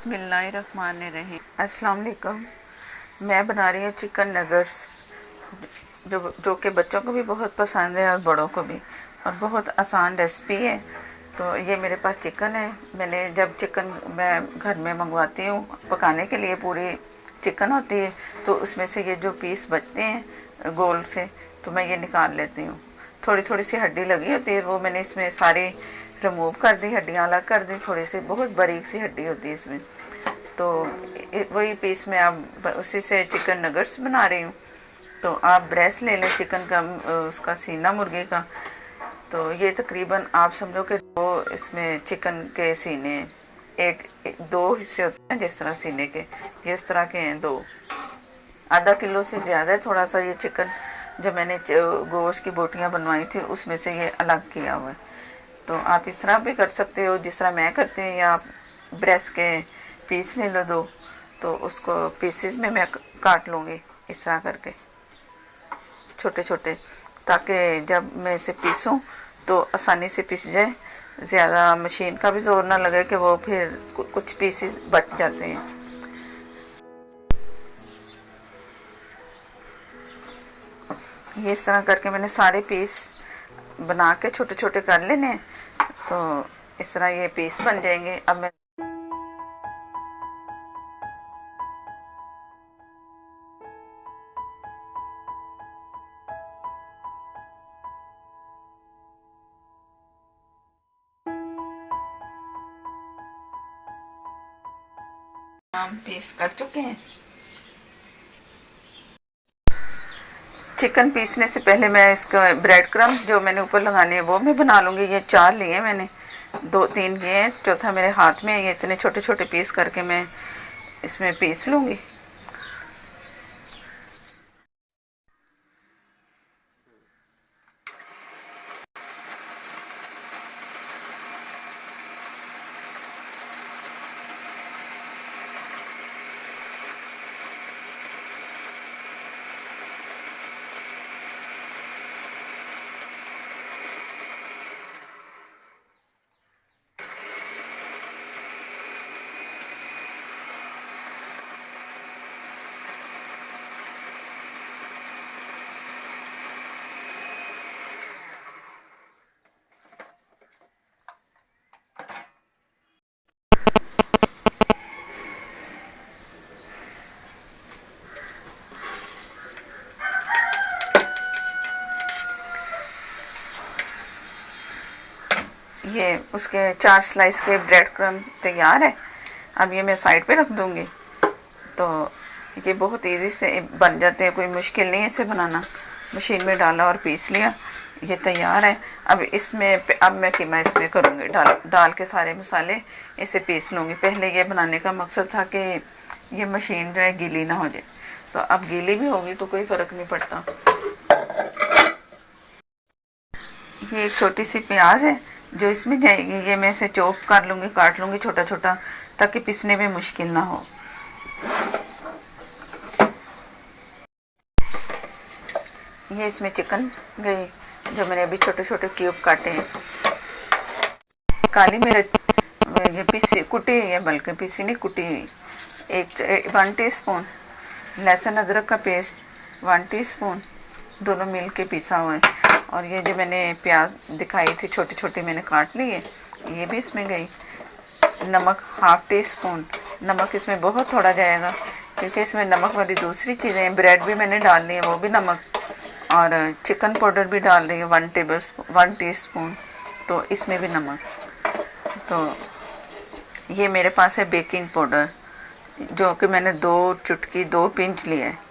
बिस्मिल्लाहिर्रहमानिर्रहीम। अस्सलाम वालेकुम। मैं बना रही हूँ चिकन नगर्स, जो कि बच्चों को भी बहुत पसंद है और बड़ों को भी, और बहुत आसान रेसिपी है। तो ये मेरे पास चिकन है। मैंने जब चिकन मैं घर में मंगवाती हूँ पकाने के लिए, पूरी चिकन होती है, तो उसमें से ये जो पीस बचते हैं गोल से, तो मैं ये निकाल लेती हूँ। थोड़ी थोड़ी सी हड्डी लगी होती है, वो मैंने इसमें सारी रिमूव कर दी, हड्डियाँ अलग कर दी। थोड़ी सी बहुत बारीक सी हड्डी होती है इसमें। तो वही पीस में अब उसी से चिकन नगर्स बना रही हूँ। तो आप ब्रेस्ट ले लें चिकन का, उसका सीना मुर्गे का। तो ये तकरीबन आप समझो कि दो इसमें चिकन के सीने, दो हिस्से होते हैं जिस तरह सीने के, ये इस तरह के हैं दो। आधा किलो से ज़्यादा है थोड़ा सा। ये चिकन जो मैंने गोश्त की बोटियाँ बनवाई थी उसमें से ये अलग किया हुआ है। तो आप इस तरह भी कर सकते हो जिस तरह मैं करती हूँ, या आप ब्रेस्ट के पीस ले लो दो, तो उसको पीसेस में मैं काट लूँगी इस तरह करके छोटे छोटे, ताकि जब मैं इसे पीसूँ तो आसानी से पिस जाए। ज़्यादा मशीन का भी जोर ना लगे कि वो फिर कुछ पीसेस बच जाते हैं। ये इस तरह करके मैंने सारे पीस बना के छोटे छोटे कर लेने। तो इस तरह ये पीस बन जाएंगे। अब मैं पीस कर चुके हैं। चिकन पीसने से पहले मैं इसका ब्रेड क्रम्ब जो मैंने ऊपर लगाने हैं वो मैं बना लूँगी। ये 4 लिए मैंने, 2-3 ये हैं, चौथा मेरे हाथ में है। ये इतने छोटे छोटे पीस करके मैं इसमें पीस लूँगी। ये उसके 4 स्लाइस के ब्रेड क्रम्ब तैयार है। अब ये मैं साइड पे रख दूँगी। तो ये बहुत इजी से बन जाते हैं, कोई मुश्किल नहीं है इसे बनाना। मशीन में डाला और पीस लिया, ये तैयार है। अब मैं कीमा इसमें करूँगी, डाल के सारे मसाले इसे पीस लूँगी। पहले ये बनाने का मकसद था कि ये मशीन जो है गीली ना हो जाए, तो अब गीली भी होगी तो कोई फ़र्क नहीं पड़ता। ये एक छोटी सी प्याज है जो इसमें जाएगी। ये मैं इसे चॉप कर लूँगी, काट लूँगी छोटा छोटा, ताकि पिसने में मुश्किल ना हो। ये इसमें चिकन गई जो मैंने अभी छोटे छोटे क्यूब काटे हैं। काली मिर्च ये पीसी कुटी हुई है, बल्कि पीसी नहीं कुटी हुई। 1 टीस्पून लहसुन अदरक का पेस्ट, 1 टीस्पून, दोनों मिल के पीसा हुआ है। और ये जो मैंने प्याज दिखाई थी छोटी छोटी मैंने काट ली है, ये भी इसमें गई। नमक 1/2 टीस्पून। नमक इसमें बहुत थोड़ा जाएगा क्योंकि इसमें नमक वाली दूसरी चीज़ें, ब्रेड भी मैंने डाल ली है, वो भी नमक, और चिकन पाउडर भी डाल रही है 1 टीस्पून, तो इसमें भी नमक। तो ये मेरे पास है बेकिंग पाउडर, जो कि मैंने 2 पिंच लिया है।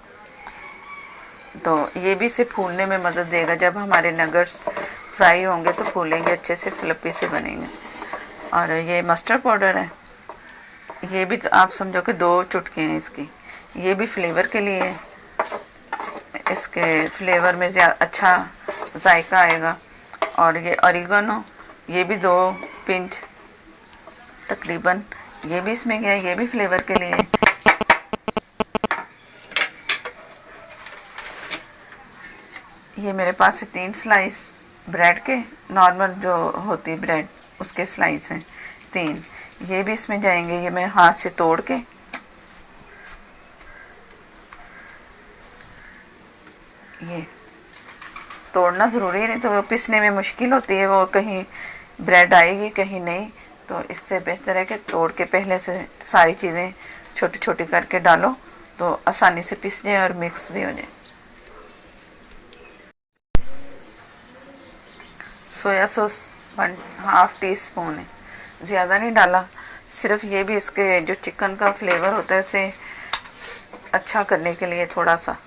तो ये भी इसे फूलने में मदद देगा। जब हमारे नगर्स फ्राई होंगे तो फूलेंगे अच्छे से, फ्लपी से बनेंगे। और ये मस्टर्ड पाउडर है, ये भी तो आप समझो कि 2 चुटकी हैं इसकी। ये भी फ्लेवर के लिए है, इसके फ्लेवर में अच्छा जायका आएगा। और ये ऑरिगेनो, ये भी 2 पिंच तकरीबन, ये भी इसमें गया, ये भी फ्लेवर के लिए है। ये मेरे पास है 3 स्लाइस ब्रेड के, नॉर्मल जो होती ब्रेड उसके स्लाइस हैं 3। ये भी इसमें जाएंगे। ये मैं हाथ से तोड़ के, ये तोड़ना ज़रूरी है, नहीं तो वो पिसने में मुश्किल होती है, वो कहीं ब्रेड आएगी कहीं नहीं। तो इससे बेहतर है कि तोड़ के पहले से सारी चीज़ें छोटी छोटी करके डालो तो आसानी से पिस जाए और मिक्स भी हो जाए। सोया सॉस 1/2 टीस्पून है, ज़्यादा नहीं डाला। सिर्फ ये भी इसके जो चिकन का फ्लेवर होता है उसे अच्छा करने के लिए थोड़ा सा,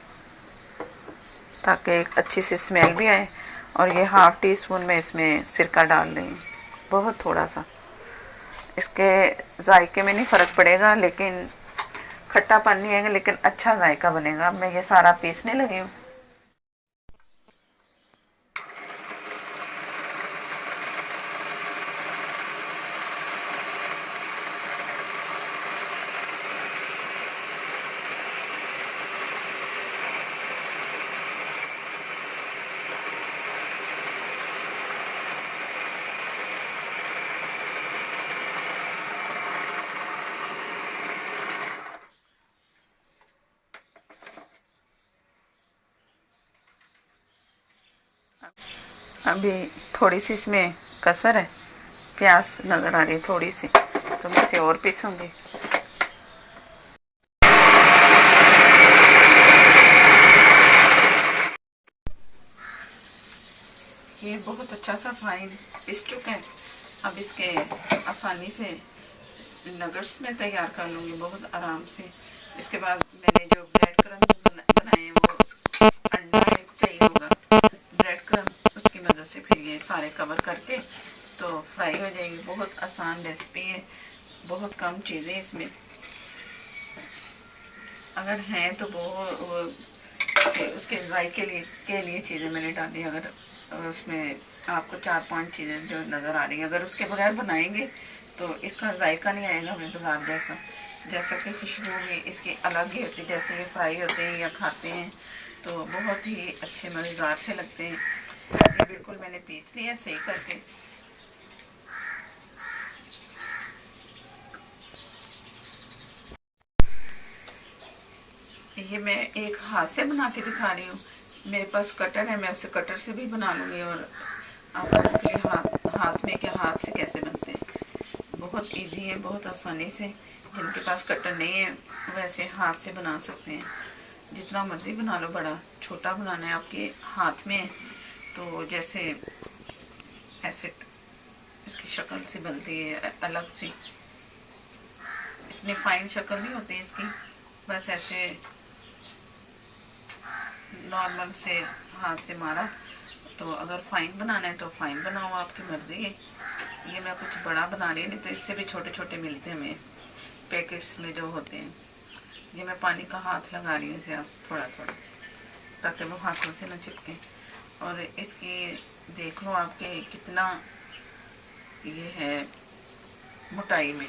ताकि एक अच्छी सी स्मेल भी आए। और ये 1/2 टीस्पून में इसमें सिरका डाल दें, बहुत थोड़ा सा। इसके जायके में नहीं फ़र्क पड़ेगा, लेकिन खट्टापन नहीं आएगा, लेकिन अच्छा जायका बनेगा। अब मैं ये सारा पीसने लगी हूँ। अभी थोड़ी सी इसमें कसर है, प्याज नज़र आ रही है थोड़ी सी, तो मैं इसे और पीसूँगी। ये बहुत अच्छा सा फाइन पिस चुका है। अब इसके आसानी से नगर्स में तैयार कर लूँगी बहुत आराम से। इसके बाद मैंने जो ब्रेड क्रम्स बनाए हैं, वो अंडा एक चाहिए होगा, ब्रेड क्रम्स, उसकी मदद से फिर ये सारे कवर करके तो फ्राई हो जाएगी। बहुत आसान रेसिपी है, बहुत कम चीज़ें इसमें अगर हैं तो वो उसके जायके के लिए चीज़ें मैंने डाली। अगर उसमें आपको 4-5 चीज़ें जो नज़र आ रही हैं, अगर उसके बगैर बनाएंगे तो इसका जायका नहीं आएगा हमें बाजार जैसा। जैसा कि खुशबू भी इसकी अलग ही होती है, जैसे ये फ्राई होते हैं या खाते हैं तो बहुत ही अच्छे मज़ेदार से लगते हैं। ये बिल्कुल मैंने पीस लिया सही करके। ये मैं एक हाथ से बना के दिखा रही हूँ। मेरे पास कटर है, मैं उसे कटर से भी बना लूँगी और आप लोगों के हाथ में क्या, हाथ से कैसे बनते हैं। बहुत इजी है, बहुत आसानी से। जिनके पास कटर नहीं है वैसे हाथ से बना सकते हैं। जितना मर्ज़ी बना लो, बड़ा छोटा बनाना है आपके हाथ में तो जैसे ऐसे इसकी शक्ल से बनती है अलग सी। इतनी फाइन शक्ल नहीं होती इसकी, बस ऐसे नॉर्मल से हाथ से मारा। तो अगर फाइन बनाना है तो फाइन बनाओ, आपकी मर्ज़ी है। ये मैं कुछ बड़ा बना रही हूँ, नहीं तो इससे भी छोटे छोटे मिलते हैं हमें पैकेट्स में जो होते हैं। ये मैं पानी का हाथ लगा रही हूँ इसे आप थोड़ा थोड़ा, ताकि वो हाथों से न चिपके। और इसकी देख लो आपके कितना ये है मोटाई में।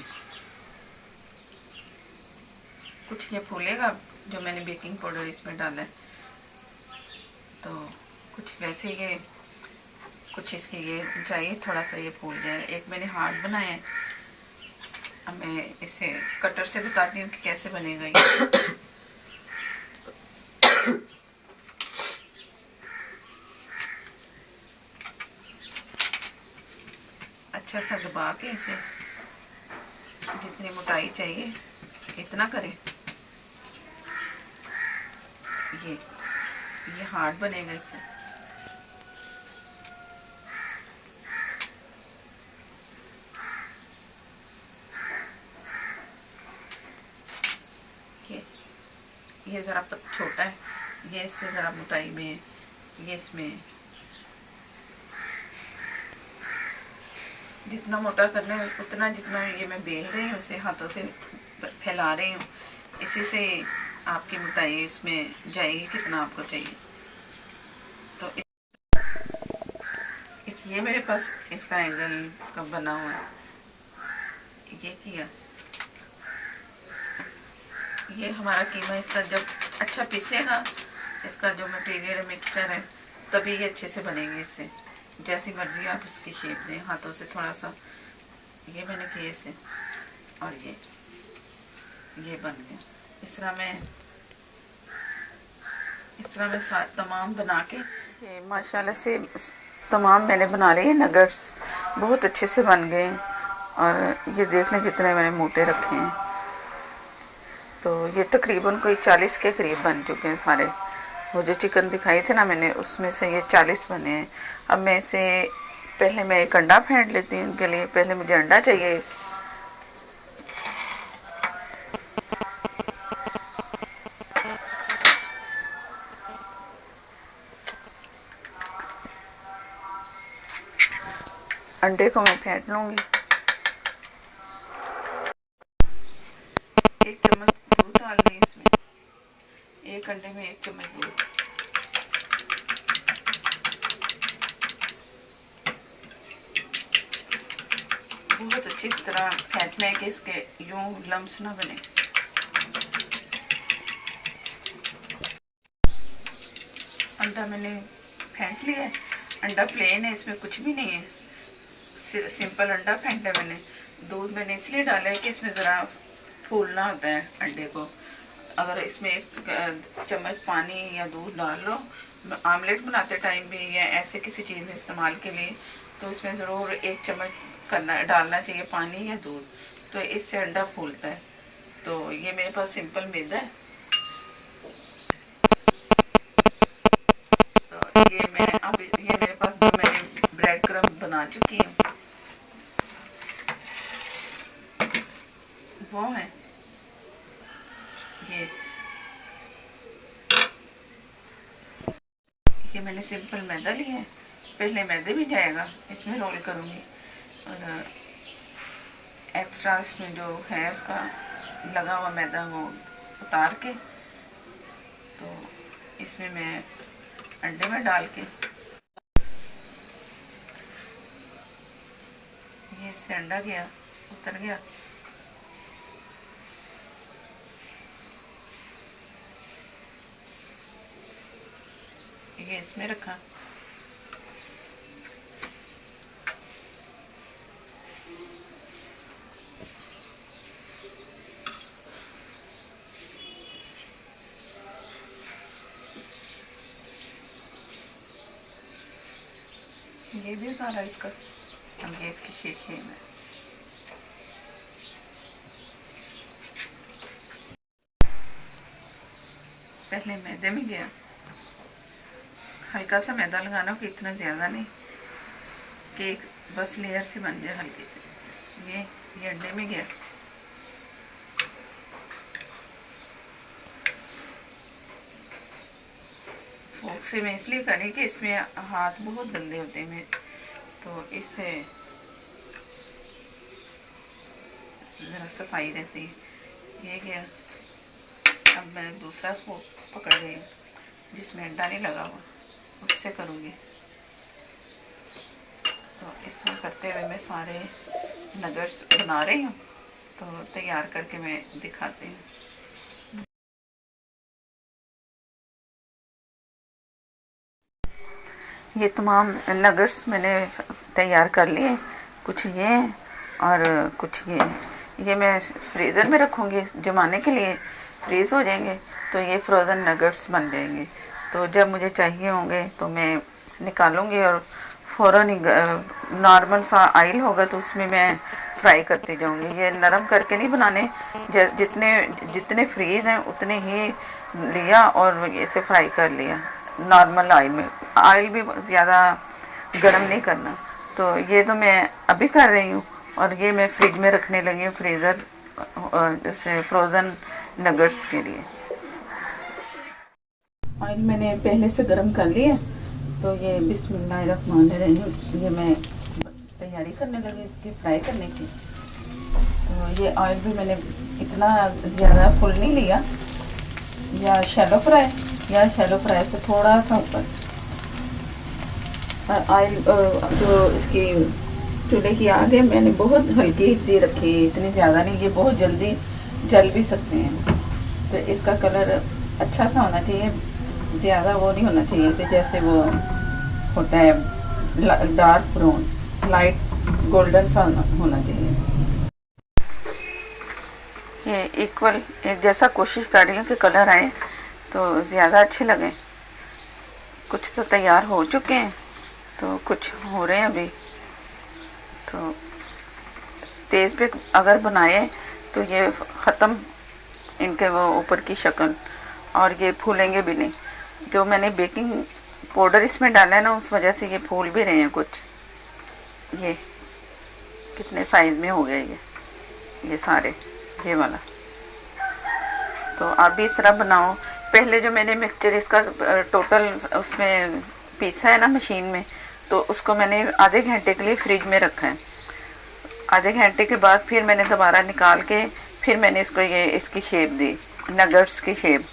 कुछ ये फूलेगा जो मैंने बेकिंग पाउडर इसमें डाला है, तो कुछ वैसे ये कुछ इसकी ये चाहिए थोड़ा सा ये फूल जाए। एक मैंने हार्ड बनाया है। अब मैं इसे कटर से बताती हूँ कि कैसे बनेगा ये। अच्छा सा दबा के इसे जितनी मोटाई चाहिए इतना करें। ये हार्ड बनेगा इससे। ये ज़रा छोटा है, ये इससे ज़रा मोटाई में है। ये इसमें जितना मोटा करना है उतना, जितना ये मैं बेल रही हूँ उसे हाथों से फैला रही हूँ, इसी से आपकी मोटाई इसमें जाएगी कितना आपको चाहिए। तो ये मेरे पास इसका एंगल का बना हुआ है। ये किया, ये हमारा कीमा इसका जब अच्छा पिसेगा, इसका जो मटेरियल मिक्सचर है, तभी ये अच्छे से बनेंगे। इससे जैसी मर्जी आप इसकी शेप दें, हाथों से थोड़ा सा ये मैंने किए से, और ये बन गया। इस तरह मैं तमाम बना के, ये माशाल्लाह से तमाम मैंने बना लिए नगर्स, बहुत अच्छे से बन गए। और ये देख लें जितने मैंने मोटे रखे हैं, तो ये तकरीबन कोई 40 के करीब बन चुके हैं सारे। वो जो चिकन दिखाई थे ना मैंने, उसमें से ये 40 बने हैं। अब मैं इसे पहले मैं एक अंडा फेंट लेती हूँ। इनके लिए पहले मुझे अंडा चाहिए। अंडे को मैं फेंट लूँगी। 1 चम्मच दूध डाल दी इसमें, एक अंडे में 1 चम्मच दूध। बहुत अच्छी तरह फेंटना है कि इसके यूं लम्स ना बने। अंडा मैंने फेंट लिया है। अंडा प्लेन है, इसमें कुछ भी नहीं है, सिंपल अंडा फेंटा मैंने। दूध मैंने इसलिए डाला है कि इसमें ज़रा फूलना होता है अंडे को। अगर इसमें 1 चम्मच पानी या दूध डाल लो आमलेट बनाते टाइम भी, या ऐसे किसी चीज़ में इस्तेमाल के लिए, तो इसमें ज़रूर 1 चम्मच डालना चाहिए पानी या दूध, तो इससे अंडा फूलता है। तो ये मेरे पास सिंपल मैदा है, तो ये मेरे पास जो मैंने ब्रेड क्रम्ब बना चुकी हूँ वो है ये मैंने सिंपल मैदा लिया है। पहले मैदे भी जाएगा, इसमें रोल करूँगी, और एक्स्ट्रा इसमें जो है उसका लगा हुआ मैदा वो उतार के, तो इसमें मैं अंडे में डाल के, ये इससे अंडा गया, उतर गया। ये इसमें रखा, ये भी उतारा इसका। अब ये इसकी शीशी में पहले मैदे में गया, हल्का सा मैदा लगाना कि इतना ज़्यादा नहीं, केक बस लेयर से बन जाए हल्की से। ये अंडे में गया, फोक से मैं इसलिए करी कि इसमें हाथ बहुत गंदे होते हैं, तो इससे ज़रा सफाई रहती है। ये गया। अब मैं दूसरा फोक पकड़ रही हूँ जिसमें अंडा नहीं लगा हुआ, उससे करूँगी। तो इस तरह करते हुए मैं सारे नगर्स बना रही हूँ, तो तैयार करके मैं दिखाती हूँ। ये तमाम नगर्स मैंने तैयार कर लिए, कुछ ये हैं और कुछ ये मैं फ्रीज़र में रखूँगी जमाने के लिए, फ्रीज़ हो जाएंगे, तो ये फ्रोज़न नगर्स बन जाएंगे। तो जब मुझे चाहिए होंगे तो मैं निकालूंगी और फ़ौरन ही नॉर्मल सा ऑयल होगा तो उसमें मैं फ्राई करती जाऊंगी। ये नरम करके नहीं बनाने, जितने फ्रीज़ हैं उतने ही लिया और इसे फ्राई कर लिया नॉर्मल ऑयल में। ऑयल भी ज़्यादा गर्म नहीं करना। तो ये तो मैं अभी कर रही हूँ, और ये मैं फ्रिज में रखने लगी हूँ, फ्रीज़र जैसे फ्रोज़न नगर्स के लिए। ऑयल मैंने पहले से गर्म कर लिया, तो ये बिस्मिल्लाहिर्रहमानिर्रहीम ये मैं तैयारी करने लगी इसकी फ्राई करने की। तो ये ऑयल भी मैंने इतना ज़्यादा फुल नहीं लिया, या शैलो फ्राई से थोड़ा सा ऊपर। ऑयल जो इसकी चूल्हे की आग है मैंने बहुत हल्की सी रखी, इतनी ज़्यादा नहीं, ये बहुत जल्दी जल भी सकते हैं। तो इसका कलर अच्छा सा होना चाहिए, ज़्यादा वो नहीं होना चाहिए कि जैसे वो होता है डार्क ब्राउन, लाइट गोल्डन सा होना चाहिए। ये इक्वल एक जैसा कोशिश कर रही हूँ कि कलर आए तो ज़्यादा अच्छे लगे। कुछ तो तैयार हो चुके हैं तो कुछ हो रहे हैं अभी। तो तेज़ पे अगर बनाए तो ये ख़त्म इनके वो ऊपर की शक्ल, और ये फूलेंगे भी नहीं। जो मैंने बेकिंग पाउडर इसमें डाला है ना, उस वजह से ये फूल भी रहे हैं कुछ। ये कितने साइज़ में हो गए ये सारे, ये वाला। तो आप भी इस तरह बनाओ। पहले जो मैंने मिक्सचर इसका टोटल उसमें पीसा है ना मशीन में, तो उसको मैंने आधे घंटे के लिए फ्रिज में रखा है। आधे घंटे के बाद फिर मैंने दोबारा निकाल के फिर मैंने इसको ये इसकी शेप दी, नगेट्स की शेप।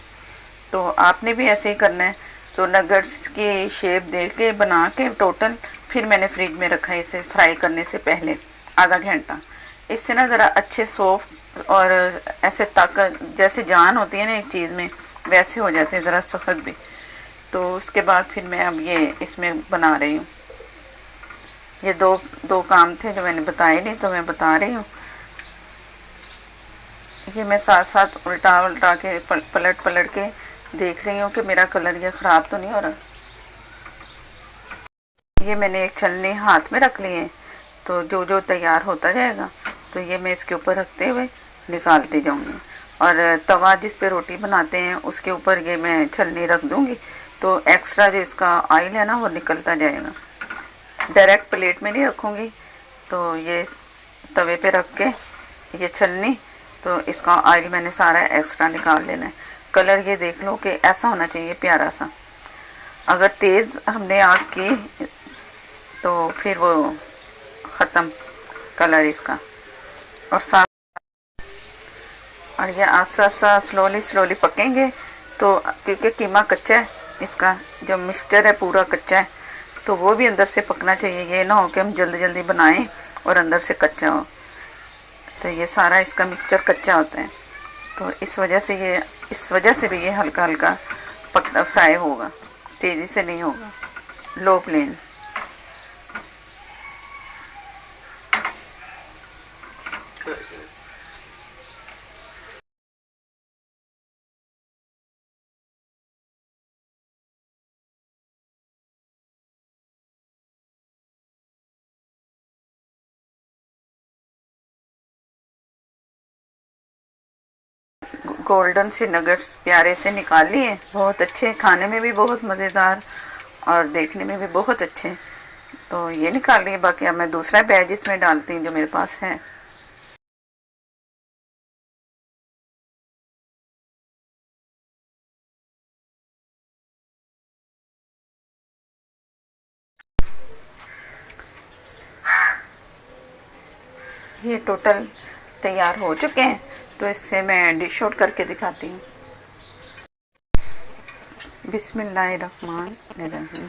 तो आपने भी ऐसे ही करना है। तो नगेट्स की शेप दे के बना के टोटल फिर मैंने फ्रिज में रखा है इसे फ्राई करने से पहले आधा घंटा। इससे ना ज़रा अच्छे सॉफ्ट और ऐसे ताकत जैसे जान होती है ना एक चीज़ में, वैसे हो जाते हैं, ज़रा सख्त भी। तो उसके बाद फिर मैं अब ये इसमें बना रही हूँ। ये दो काम थे जो मैंने बताए नहीं, तो मैं बता रही हूँ। ये मैं साथ साथ उल्टा के पलट के देख रही हूँ कि मेरा कलर ये ख़राब तो नहीं हो रहा। ये मैंने एक छलनी हाथ में रख ली है, तो जो जो तैयार होता जाएगा तो ये मैं इसके ऊपर रखते हुए निकालती जाऊँगी। और तवा जिस पे रोटी बनाते हैं उसके ऊपर ये मैं छलनी रख दूँगी, तो एक्स्ट्रा जो इसका ऑयल है ना वो निकलता जाएगा। डायरेक्ट प्लेट में नहीं रखूँगी, तो ये तवे पे रख के ये छलनी, तो इसका ऑयल मैंने सारा एक्स्ट्रा निकाल लेना है। कलर ये देख लो कि ऐसा होना चाहिए प्यारा सा। अगर तेज़ हमने आग की तो फिर वो ख़त्म कलर इसका। और साथ और ये आस्ता आस्ता स्लोली पकेंगे, तो क्योंकि कीमा कच्चा है, इसका जो मिक्सचर है पूरा कच्चा है, तो वो भी अंदर से पकना चाहिए। ये ना हो कि हम जल्दी बनाएं और अंदर से कच्चा हो। तो ये सारा इसका मिक्सचर कच्चा होता है, तो इस वजह से भी ये हल्का हल्का पकना फ्राई होगा, तेज़ी से नहीं होगा। Low flame. गोल्डन से नगेट्स प्यारे से निकाल लिए, बहुत अच्छे, खाने में भी बहुत मज़ेदार और देखने में भी बहुत अच्छे। तो ये निकाल लिए। बाकी अब मैं दूसरा बैच इसमें डालती हूँ जो मेरे पास है। ये टोटल तैयार हो चुके हैं, तो इससे मैं डिश आउट करके दिखाती हूँ। बिस्मिल्लाहिर्रहमानिर्रहीम।